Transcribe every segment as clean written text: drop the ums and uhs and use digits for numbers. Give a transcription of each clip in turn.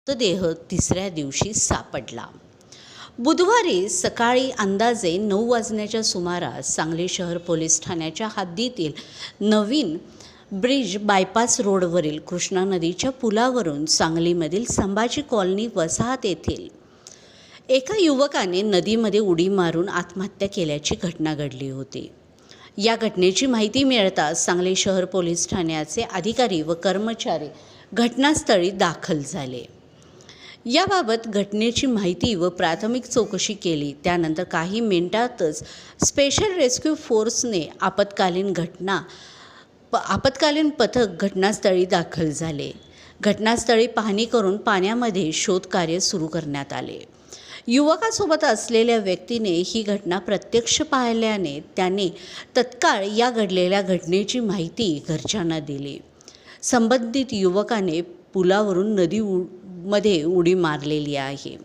मृतदेह तिसऱ्या दिवशी सापडला. बुधवारी सकाळी अंदाजे 9 वाजण्याच्या सुमारास सांगली शहर पोलीस ठाण्याच्या हद्दीतील नवीन ब्रिज बायपास रोडवरील कृष्णा नदीच्या पुलावरून सांगलीमधील संभाजी कॉलनी वसाहत येथील एका युवकाने नदीमध्ये उडी मारून आत्महत्या केल्याची घटना घडली होती. या घटनेची माहिती मिळताच सांगली शहर पोलीस ठाण्याचे अधिकारी व कर्मचारी घटनास्थळी दाखल झाले. याबाबत घटनेची माहिती व प्राथमिक चौकशी केली. त्यानंतर काही मिनिटातच स्पेशल रेस्क्यू फोर्सने आपत्कालीन पथक घटनास्थळी दाखल झाले. घटनास्थळी पाहणी करून पाण्यामध्ये शोधकार्य सुरू करण्यात आले. युवकासोबत असलेल्या व्यक्तीने ही घटना प्रत्यक्ष पाहिल्याने त्याने तत्काळ या घडलेल्या घटनेची माहिती घरच्यांना दिली. संबंधित युवकाने पुलावरून नदीमध्ये उडी मारलेली आहे.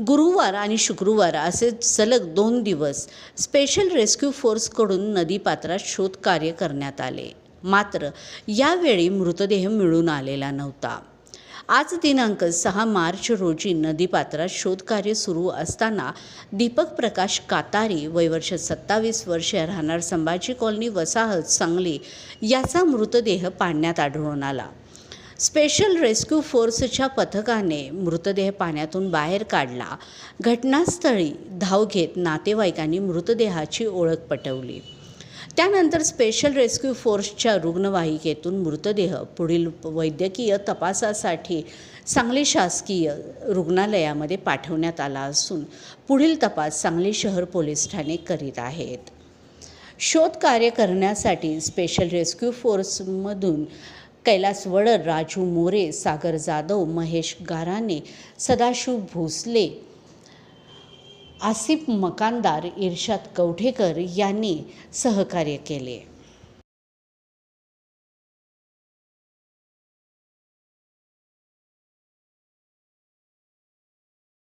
गुरुवार आणि शुक्रवार असे सलग 2 दिवस स्पेशल रेस्क्यू फोर्सकडून नदीपात्रात शोधकार्य करण्यात आले. मात्र यावेळी मृतदेह मिळून आलेला नव्हता. आज दिनांक 6 मार्च रोजी नदीपात्रात शोधकार्य सुरू असताना दीपक प्रकाश कातारी वय वर्ष 27 वर्षे राहणार संभाजी कॉलनी वसाहत सांगली याचा मृतदेह पाण्यात आढळून आला. स्पेशल रेस्क्यू फोर्सच्या पथकाने मृतदेह पाण्यातून बाहेर काढला. घटनास्थळी धाव घेत नातेवाईकांनी मृतदेहाची ओळख पटवली. त्यानंतर स्पेशल रेस्क्यू फोर्सच्या रुग्णवाहिकेतून मृतदेह पुढील वैद्यकीय तपासासाठी सांगली शासकीय रुग्णालयामध्ये पाठवण्यात आला असून पुढील तपास सांगली शहर पोलीस ठाणे करीत आहेत. शोधकार्य करण्यासाठी स्पेशल रेस्क्यू फोर्समधून कैलास वडर, राजू मोरे, सागर जाधव, महेश गाराणे, सदाशिव भोसले, आसिफ मकानदार, इर्शाद कवठेकर यांनी सहकार्य केले.